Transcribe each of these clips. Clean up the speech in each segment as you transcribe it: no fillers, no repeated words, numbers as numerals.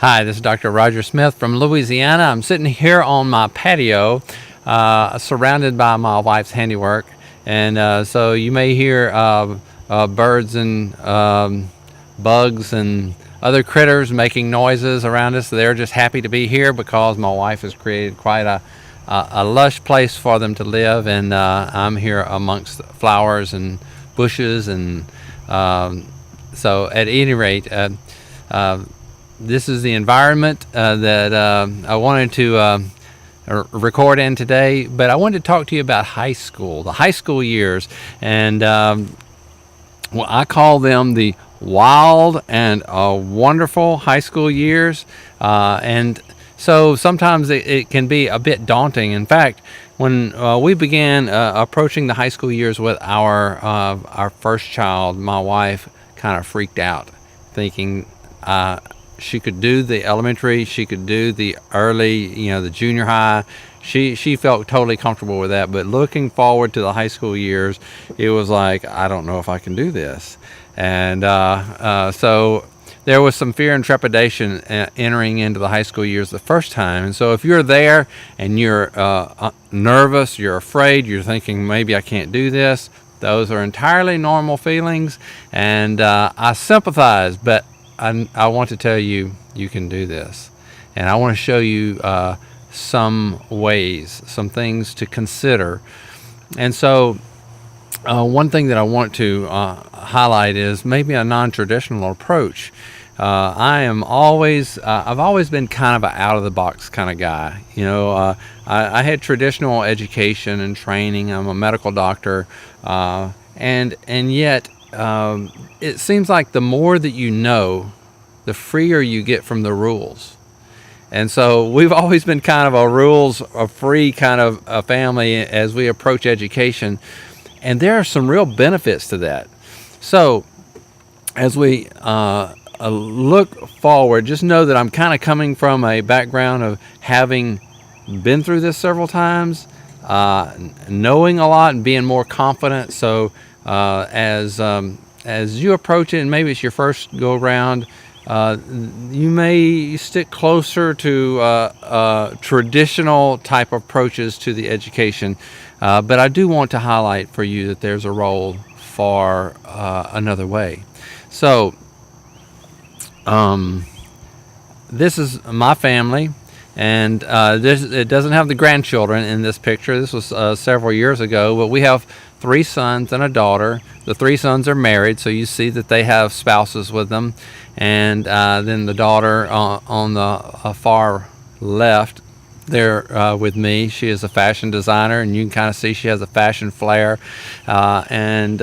Hi, this is Dr. Roger Smith from Louisiana. I'm sitting here on my patio, surrounded by my wife's handiwork, and so you may hear birds and bugs and other critters making noises around us. They're just happy to be here because my wife has created quite a lush place for them to live, and I'm here amongst flowers and bushes, and so at any rate, this is the environment that I wanted to record in today, but I wanted to talk to you about high school, the high school years, and well, I call them the wild and wonderful high school years, and so sometimes it can be a bit daunting. In fact, when we began approaching the high school years with our first child, my wife kind of freaked out, thinking she could do the elementary, she could do the early, the junior high. She felt totally comfortable with that, but looking forward to the high school years, it was like, I don't know if I can do this. And so there was some fear and trepidation entering into the high school years the first time. And so if you're there and you're nervous, you're afraid, you're thinking maybe I can't do this, those are entirely normal feelings, and I sympathize, but I want to tell you, you can do this. And I want to show you some ways, some things to consider. And so one thing that I want to highlight is maybe a non-traditional approach. I've always been kind of an out-of-the-box kind of guy. I had traditional education and training. I'm a medical doctor, and yet it seems like the more that you know, the freer you get from the rules. And so we've always been kind of a rules-free kind of a family as we approach education, and there are some real benefits to that. So as we look forward, just know that I'm kind of coming from a background of having been through this several times, knowing a lot and being more confident. So as you approach it, and maybe it's your first go around, you may stick closer to traditional type approaches to the education, but I do want to highlight for you that there's a role for another way. So this is my family, and it doesn't have the grandchildren in this picture. This was several years ago, but we have 3 sons and a daughter. The 3 sons are married, so you see that they have spouses with them. And then the daughter on the far left there with me, she is a fashion designer, and you can kind of see she has a fashion flair. And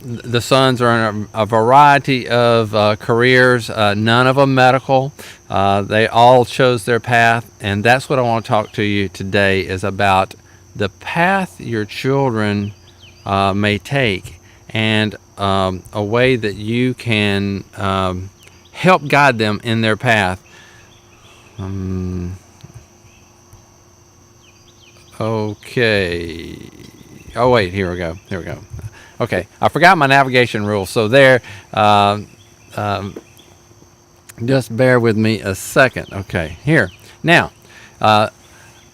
the sons are in a variety of careers, none of them medical. They all chose their path, and that's what I want to talk to you today is about the path your children may take, and a way that you can help guide them in their path. Okay. Oh, wait, here we go. Okay, I forgot my navigation rules, so there, just bear with me a second. Okay, here. Now,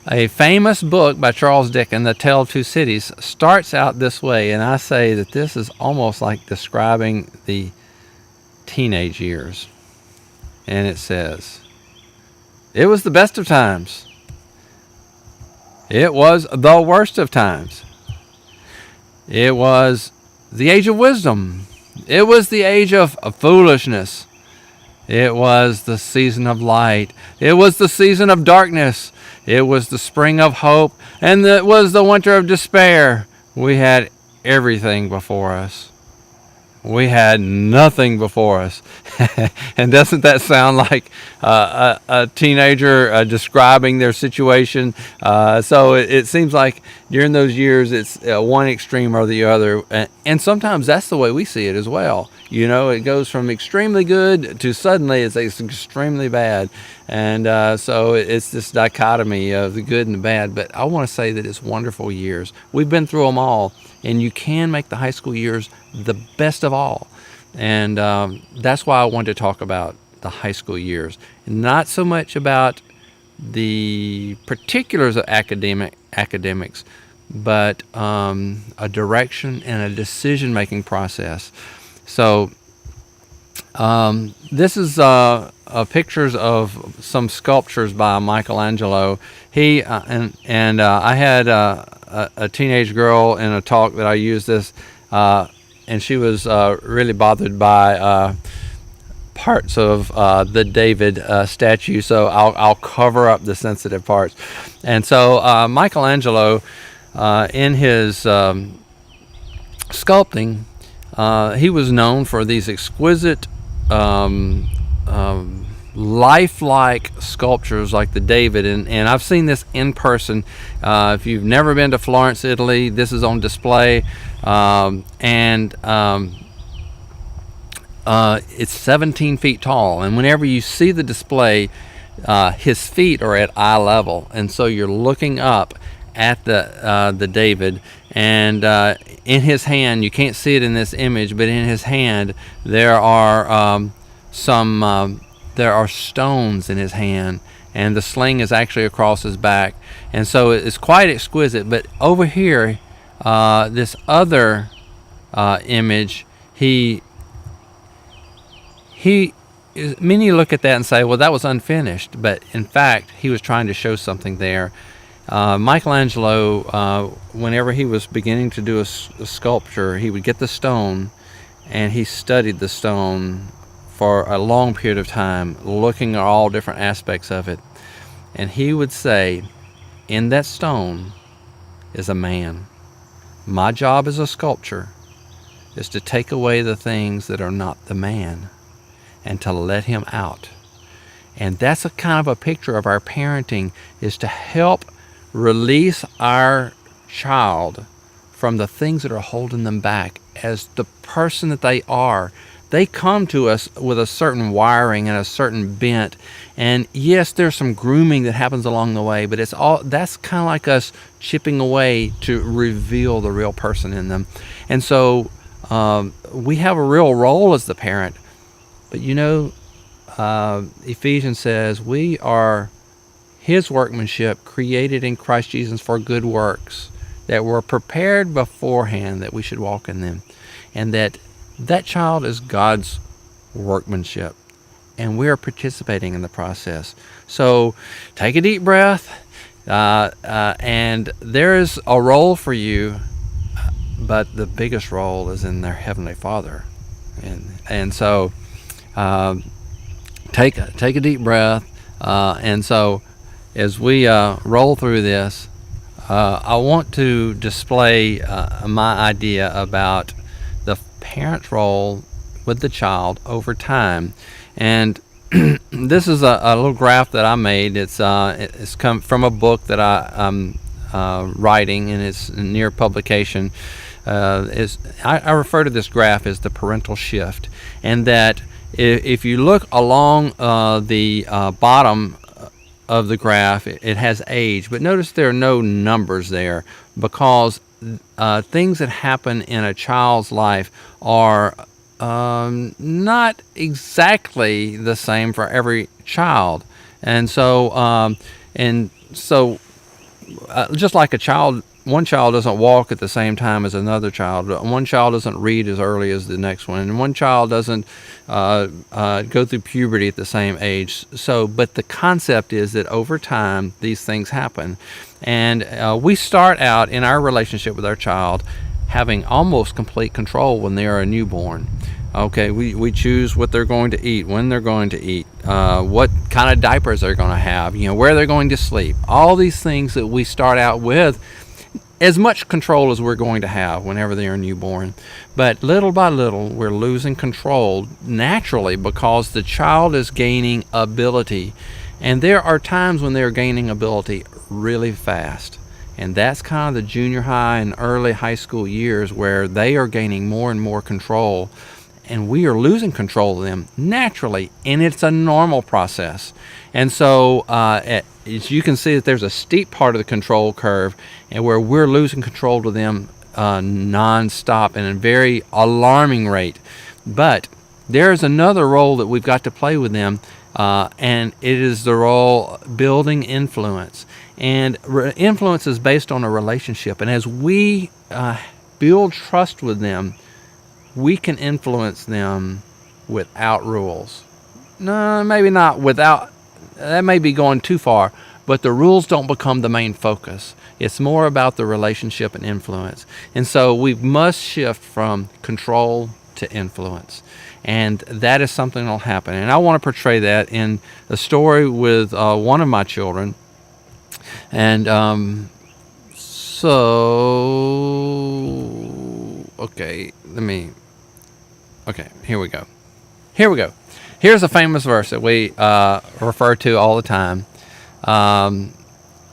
a famous book by Charles Dickens, The Tale of Two Cities, starts out this way, and I say that this is almost like describing the teenage years. And it says, "It was the best of times. It was the worst of times. It was the age of wisdom. It was the age of foolishness. It was the season of light. It was the season of darkness. It was the spring of hope, and it was the winter of despair. We had everything before us. We had nothing before us." And doesn't that sound like a teenager describing their situation? So it seems like during those years it's one extreme or the other, and sometimes that's the way we see it as well. It goes from extremely good to suddenly it's extremely bad, and so it's this dichotomy of the good and the bad. But I want to say that it's wonderful years. We've been through them all, and you can make the high school years the best of all. And that's why I wanted to talk about the high school years, not so much about the particulars of academics, but a direction and a decision-making process. So this is pictures of some sculptures by Michelangelo. He and I had a teenage girl in a talk that I used this, and she was really bothered by parts of the David statue. So I'll cover up the sensitive parts. And so Michelangelo, in his sculpting, he was known for these exquisite lifelike sculptures like the David, and I've seen this in person. If you've never been to Florence, Italy, this is on display, it's 17 feet tall, and whenever you see the display, his feet are at eye level, and so you're looking up at the David, and in his hand, you can't see it in this image, but in his hand there are there are stones in his hand, and the sling is actually across his back, and so it's quite exquisite. But over here, this other image, many look at that and say, well, that was unfinished, but in fact he was trying to show something there. Michelangelo, whenever he was beginning to do a sculpture, he would get the stone and he studied the stone for a long period of time, looking at all different aspects of it, and he would say, in that stone is a man. My job as a sculptor is to take away the things that are not the man and to let him out. And that's a kind of a picture of our parenting, is to help release our child from the things that are holding them back as the person that they are. They come to us with a certain wiring and a certain bent, and yes, there's some grooming that happens along the way, but that's kind of like us chipping away to reveal the real person in them. And so we have a real role as the parent, but Ephesians says we are his workmanship, created in Christ Jesus for good works, that were prepared beforehand that we should walk in them, and that child is God's workmanship, and we are participating in the process. So take a deep breath, and there is a role for you, but the biggest role is in their Heavenly Father. And so take a deep breath, and so as we roll through this, I want to display my idea about the parent's role with the child over time. And this is a little graph that I made. It's come from a book that I'm writing, and it's near publication. I refer to this graph as the parental shift, and that if you look along the bottom of the graph, it has age, but notice there are no numbers there, because things that happen in a child's life are not exactly the same for every child. And so just like a child, one child doesn't walk at the same time as another child. One child doesn't read as early as the next one, and one child doesn't go through puberty at the same age. So, but the concept is that over time, these things happen. And we start out in our relationship with our child having almost complete control when they are a newborn. Okay, we choose what they're going to eat, when they're going to eat, what kind of diapers they're going to have, where they're going to sleep. All these things that we start out with as much control as we're going to have whenever they are newborn. But little by little, we're losing control naturally because the child is gaining ability. And there are times when they're gaining ability really fast. And that's kind of the junior high and early high school years where they are gaining more and more control. And we are losing control of them naturally, and it's a normal process. And so as you can see that there's a steep part of the control curve, and where we're losing control of them non-stop and at a very alarming rate. But there's another role that we've got to play with them, and it is the role building influence. And influence is based on a relationship. And as we build trust with them, we can influence them without rules. No, maybe not without. That may be going too far, but the rules don't become the main focus. It's more about the relationship and influence. And so we must shift from control to influence. And that is something that will happen. And I want to portray that in a story with one of my children. And okay, here we go. Here's a famous verse that we refer to all the time.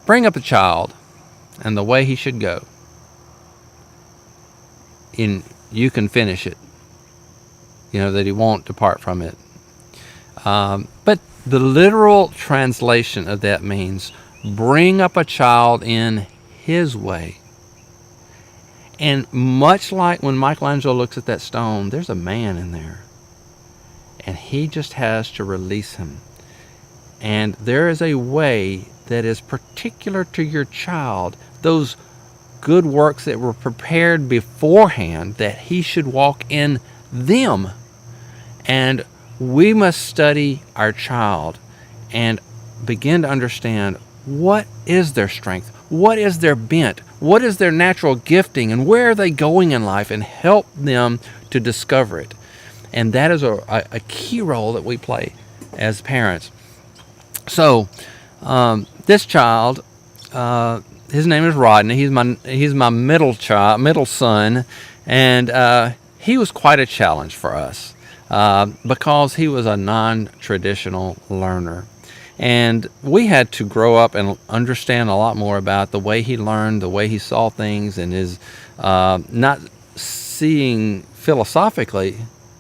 Bring up a child and the way he should go, and you can finish it. That he won't depart from it. But the literal translation of that means bring up a child in his way. And much like when Michelangelo looks at that stone, there's a man in there. And he just has to release him. And there is a way that is particular to your child, those good works that were prepared beforehand, that he should walk in them. And we must study our child and begin to understand what is their strength, what is their bent, what is their natural gifting, and where are they going in life, and help them to discover it. And that is a key role that we play as parents. So this child, his name is Rodney. He's my middle son, and he was quite a challenge for us. Because he was a non-traditional learner. And we had to grow up and understand a lot more about the way he learned, the way he saw things, and his not seeing philosophically,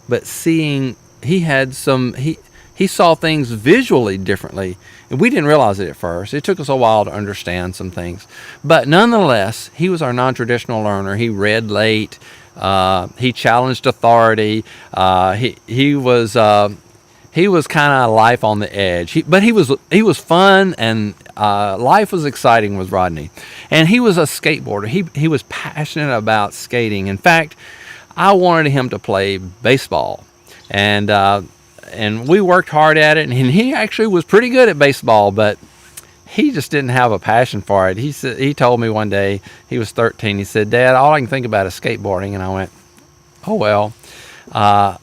but seeing he saw things visually differently. And we didn't realize it at first. It took us a while to understand some things. But nonetheless, he was our non-traditional learner. He read late. He challenged authority. He was kind of life on the edge. But he was fun, and life was exciting with Rodney. And he was a skateboarder. He was passionate about skating. In fact, I wanted him to play baseball, and we worked hard at it. And he actually was pretty good at baseball, but he just didn't have a passion for it. He told me one day, he was 13, he said, "Dad, all I can think about is skateboarding." And I went, "Oh, well, I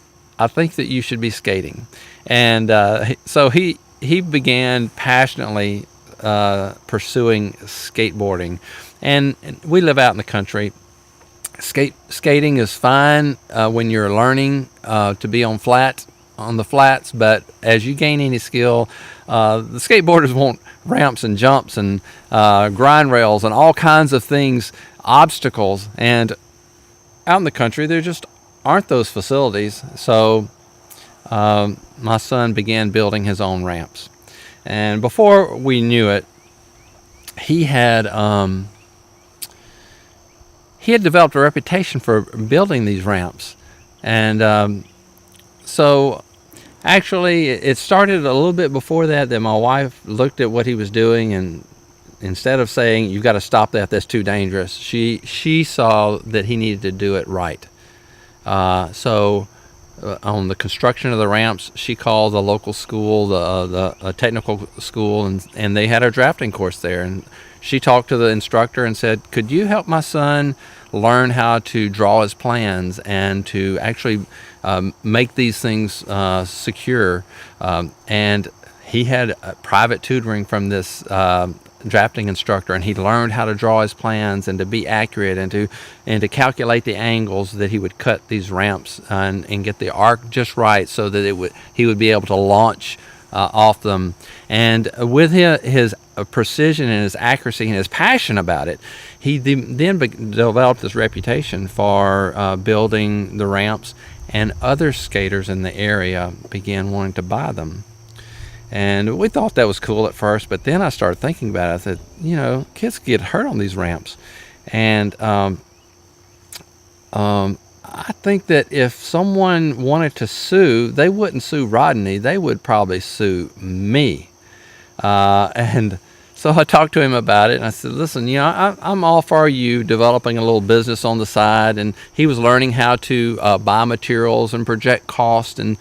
think that you should be skating." And so he began passionately pursuing skateboarding. And we live out in the country. Skating is fine when you're learning to be on the flats, but as you gain any skill, the skateboarders want ramps and jumps and grind rails and all kinds of things, obstacles. And out in the country, there just aren't those facilities. So my son began building his own ramps. And before we knew it, he had developed a reputation for building these ramps. And so actually, it started a little bit before that my wife looked at what he was doing, and instead of saying, "You've got to stop that's too dangerous," she saw that he needed to do it right. So on the construction of the ramps, she called the local school, the technical school, and they had a drafting course there. And she talked to the instructor and said, "Could you help my son learn how to draw his plans and to actually make these things secure?" And he had private tutoring from this drafting instructor, and he learned how to draw his plans and to be accurate and to calculate the angles that he would cut these ramps and get the arc just right so that he would be able to launch off them. And with his precision and his accuracy and his passion about it, he then developed this reputation for building the ramps, and other skaters in the area began wanting to buy them. And we thought that was cool at first, but then I started thinking about it. I said, kids get hurt on these ramps. And I think that if someone wanted to sue, they wouldn't sue Rodney. They would probably sue me. And so I talked to him about it, and I said, listen, I'm all for you developing a little business on the side. And he was learning how to buy materials and project cost and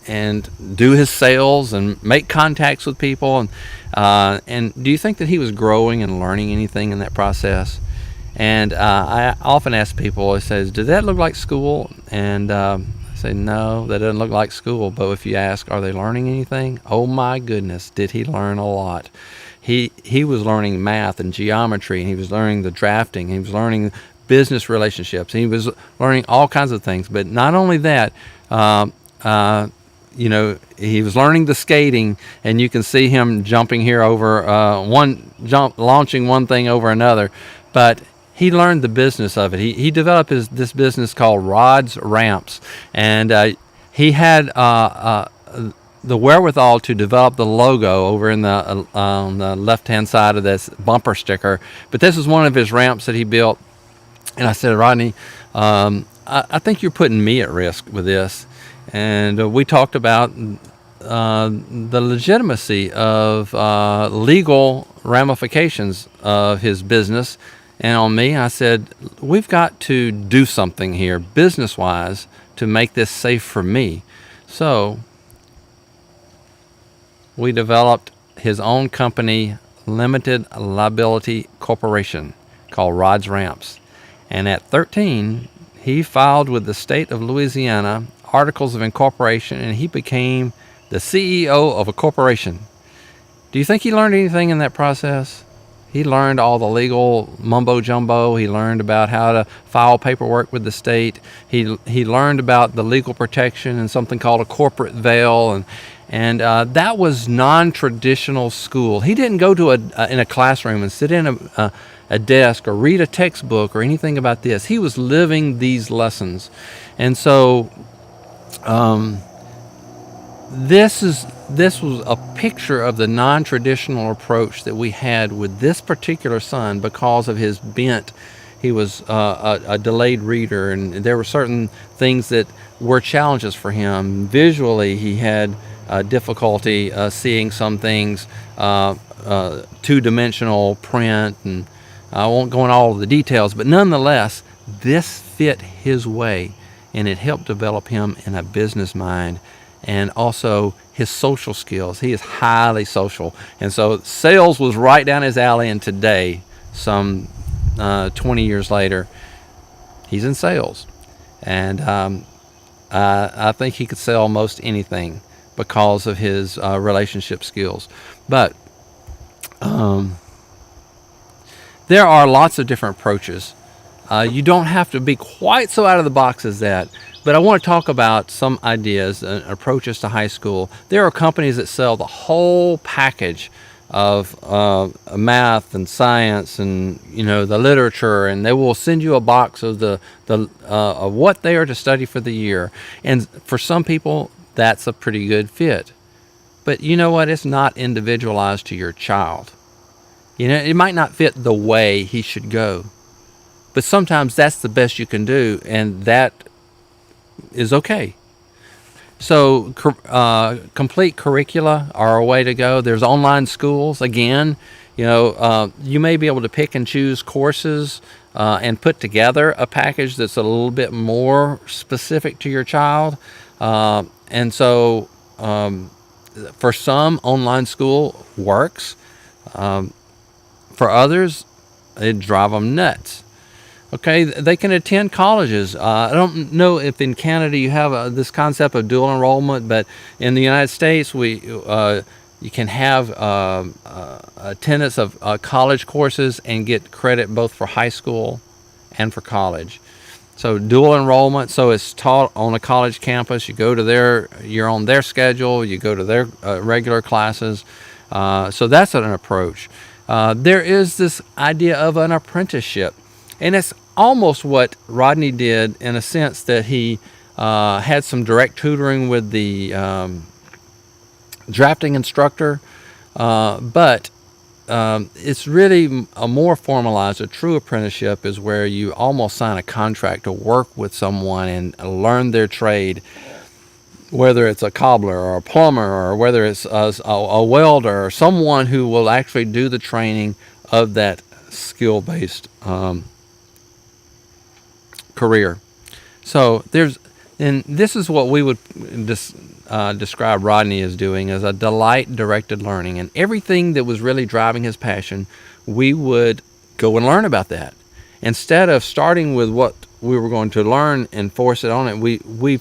do his sales and make contacts with people. And do you think that he was growing and learning anything in that process? And I often ask people, I says, does that look like school? And I say, no, that doesn't look like school. But if you ask, are they learning anything? Oh my goodness, did he learn a lot. He was learning math and geometry, and he was learning the drafting, he was learning business relationships, he was learning all kinds of things. But not only that, he was learning the skating, and you can see him jumping here over launching one thing over another. But he learned the business of it. He developed this business called Rod's Ramps, and he had the wherewithal to develop the logo over in on the left-hand side of this bumper sticker. But this is one of his ramps that he built, and I said, Rodney, I think you're putting me at risk with this. And we talked about the legitimacy of legal ramifications of his business. And on me, I said, we've got to do something here business-wise to make this safe for me. So we developed his own company, Limited Liability Corporation, called Rod's Ramps. And at 13, he filed with the state of Louisiana articles of incorporation, and he became the CEO of a corporation. Do you think he learned anything in that process? He learned all the legal mumbo jumbo. He learned about how to file paperwork with the state. He learned about the legal protection and something called a corporate veil, and that was non-traditional school. He didn't go to in a classroom and sit in a desk or read a textbook or anything about this. He was living these lessons, and so this was a picture of the non-traditional approach that we had with this particular son because of his bent. He was a delayed reader, and there were certain things that were challenges for him. Visually, he had difficulty seeing some things, two-dimensional print, and I won't go into all of the details, but nonetheless, this fit his way, and it helped develop him in a business mind. And also his social skills. He is highly social. And so sales was right down his alley, and today, some 20 years later, he's in sales. And I think he could sell most anything because of his relationship skills. But there are lots of different approaches. You don't have to be quite so out of the box as that. But I want to talk about some ideas and approaches to high school. There are companies that sell the whole package of math and science and the literature, and they will send you a box of of what they are to study for the year. And for some people, that's a pretty good fit. But you know what? It's not individualized to your child. It might not fit the way he should go. But sometimes that's the best you can do, and that is okay. So complete curricula are a way to go. There's online schools. Again, you may be able to pick and choose courses and put together a package that's a little bit more specific to your child. And so for some, online school works. For others, it'd drive them nuts. Okay, they can attend colleges. I don't know if in Canada you have this concept of dual enrollment, but in the United States, you can have attendance of college courses and get credit both for high school and for college. So dual enrollment, so it's taught on a college campus. You go to you're on their schedule. You go to their regular classes. So that's an approach. There is this idea of an apprenticeship. And it's almost what Rodney did in a sense that he had some direct tutoring with the drafting instructor, but it's really a more formalized. A true apprenticeship is where you almost sign a contract to work with someone and learn their trade, whether it's a cobbler or a plumber or whether it's a welder or someone who will actually do the training of that skill-based career. So and this is what we would describe Rodney as doing, as a delight-directed learning. And everything that was really driving his passion, we would go and learn about that. Instead of starting with what we were going to learn and force it on it, we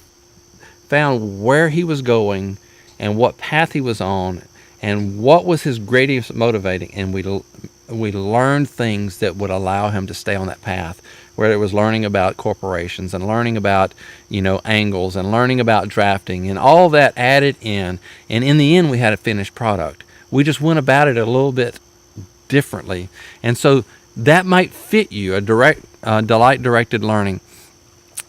found where he was going and what path he was on and what was his greatest motivating, and we learned things that would allow him to stay on that path, where it was learning about corporations and learning about angles and learning about drafting and all that added in, and in the end we had a finished product. We just went about it a little bit differently, and so that might fit you, a delight directed learning.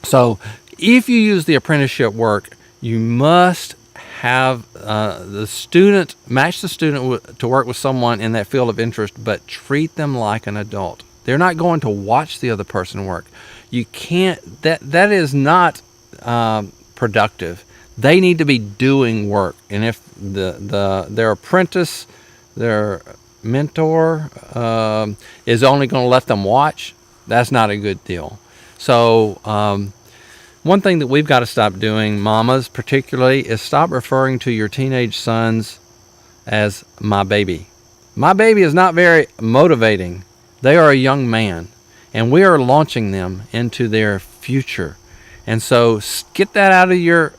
So if you use the apprenticeship work, you must have match the student to work with someone in that field of interest, but treat them like an adult. They're not going to watch the other person work. You can't. That is not productive. They need to be doing work, and if their apprentice, their mentor is only going to let them watch, that's not a good deal. So one thing that we've got to stop doing, mamas particularly, is stop referring to your teenage sons as my baby. My baby is not very motivating. They are a young man, and we are launching them into their future. And so get that out of your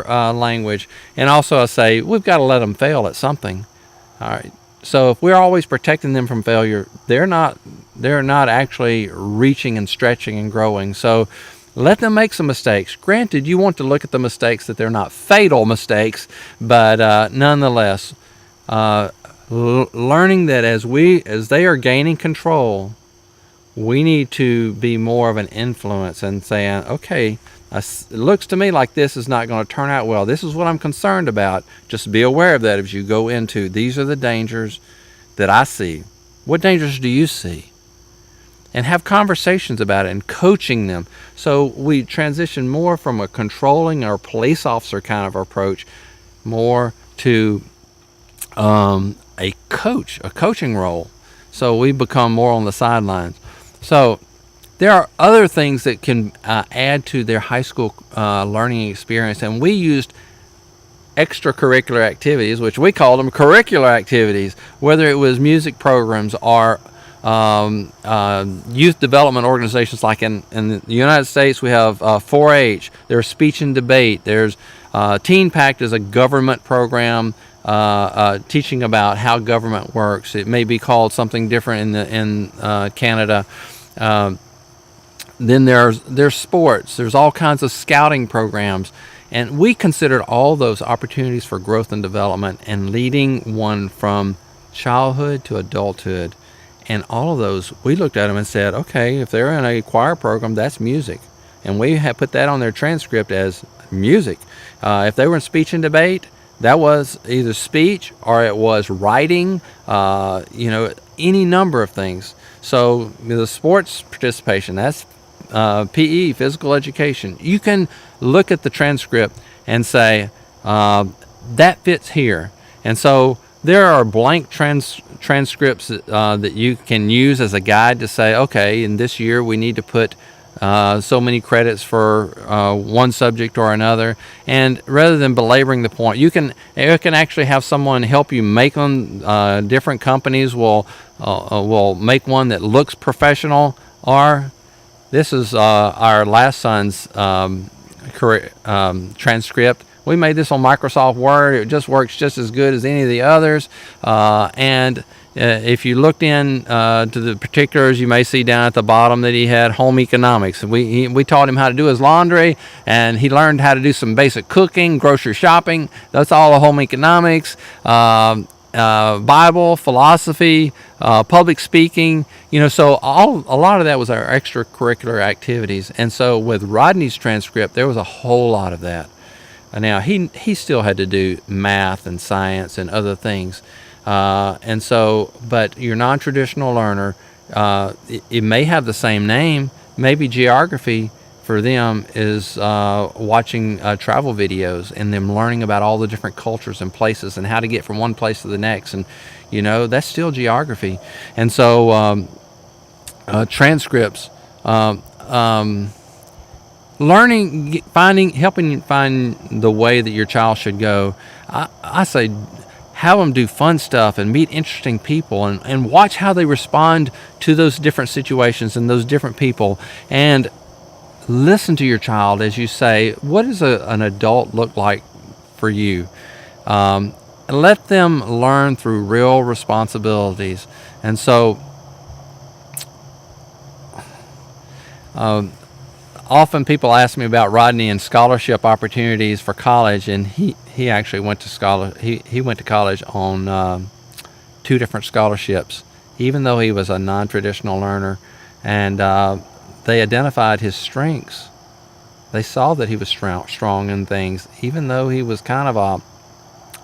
language. And also I say, we've got to let them fail at something. All right. So if we're always protecting them from failure, they're not actually reaching and stretching and growing. So let them make some mistakes. Granted, you want to look at the mistakes that they're not fatal mistakes, but nonetheless, learning that as they are gaining control, we need to be more of an influence and saying, okay, it looks to me like this is not going to turn out well. This is what I'm concerned about. Just be aware of that as you go into, these are the dangers that I see. What dangers do you see? And have conversations about it and coaching them. So we transition more from a controlling or police officer kind of approach more to a coaching role. So we become more on the sidelines. So there are other things that can add to their high school learning experience, and we used extracurricular activities, which we called them curricular activities, whether it was music programs or youth development organizations. Like in the United States, we have 4-H, there's speech and debate, there's Teen Pact is a government program teaching about how government works. It may be called something different in Canada. Then there's sports, there's all kinds of scouting programs, and we considered all those opportunities for growth and development and leading one from childhood to adulthood. And all of those, we looked at them and said, okay, if they're in a choir program, that's music. And we have put that on their transcript as music. If they were in speech and debate, that was either speech or it was writing, any number of things. So the sports participation, that's PE, physical education. You can look at the transcript and say, that fits here. And so there are blank transcripts that you can use as a guide to say, okay, in this year we need to put so many credits for one subject or another. And rather than belaboring the point, you can actually have someone help you make them. Different companies will make one that looks professional. Or this is our last son's transcript. We made this on Microsoft Word. It just works just as good as any of the others. And if you looked in to the particulars, you may see down at the bottom that he had home economics. We taught him how to do his laundry, and he learned how to do some basic cooking, grocery shopping. That's all home economics, Bible, philosophy, public speaking. So a lot of that was our extracurricular activities. And so with Rodney's transcript, there was a whole lot of that. Now, he still had to do math and science and other things, And so, but your non-traditional learner, it may have the same name. Maybe geography for them is watching travel videos and them learning about all the different cultures and places and how to get from one place to the next. And, that's still geography. And so transcripts, learning, helping you find the way that your child should go. I say have them do fun stuff and meet interesting people and watch how they respond to those different situations and those different people, and listen to your child as you say, what does an adult look like for you? Let them learn through real responsibilities. And so often people ask me about Rodney and scholarship opportunities for college, and he actually went to he went to college on 2 different scholarships, even though he was a non-traditional learner. And they identified his strengths. They saw that he was strong in things, even though he was kind of a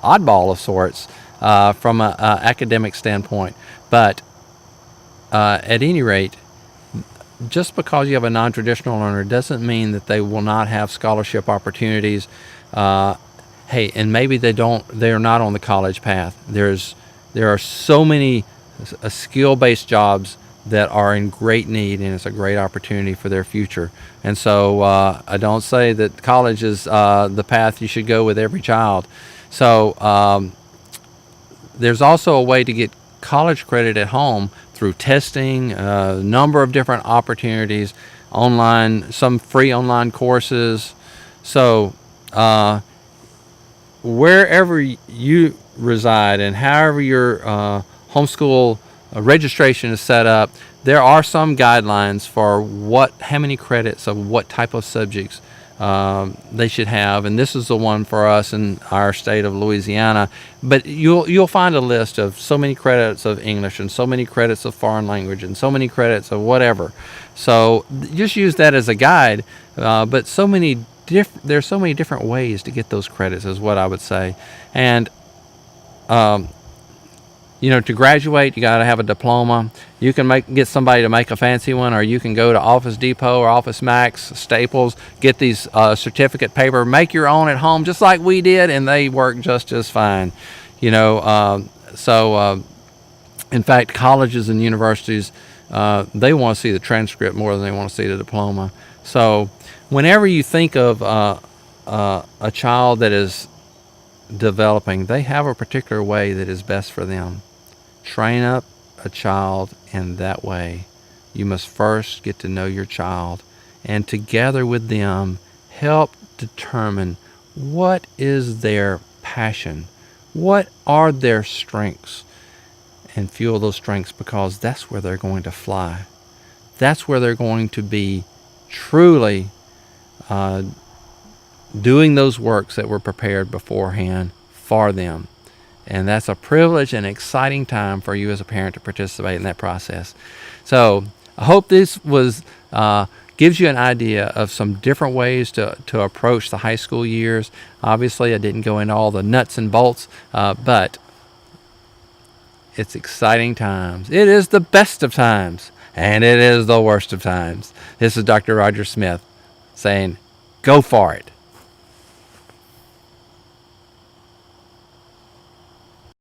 oddball of sorts from an academic standpoint. But at any rate, just because you have a non-traditional learner doesn't mean that they will not have scholarship opportunities. Hey, and maybe they're not on the college path. There are so many skill-based jobs that are in great need, and it's a great opportunity for their future. And so I don't say that college is the path you should go with every child. So there's also a way to get college credit at home through testing, a number of different opportunities, online, some free online courses. So wherever you reside and however your homeschool registration is set up, there are some guidelines for how many credits of what type of subjects they should have, and this is the one for us in our state of Louisiana. But you'll find a list of so many credits of English and so many credits of foreign language and so many credits of whatever. So just use that as a guide. But there's so many different ways to get those credits, is what I would say. And to graduate, you got to have a diploma. You can get somebody to make a fancy one, or you can go to Office Depot or Office Max, Staples, get these certificate paper, make your own at home, just like we did, and they work just as fine. So in fact, colleges and universities, they want to see the transcript more than they want to see the diploma. So whenever you think of a child that is developing, they have a particular way that is best for them. Train up a child in that way. You must first get to know your child, and together with them help determine what is their passion, what are their strengths, and fuel those strengths, because that's where they're going to fly. That's where they're going to be truly doing those works that were prepared beforehand for them. And that's a privilege and exciting time for you as a parent to participate in that process. So I hope this gives you an idea of some different ways to approach the high school years. Obviously, I didn't go into all the nuts and bolts, but it's exciting times. It is the best of times, and it is the worst of times. This is Dr. Roger Smith saying, go for it.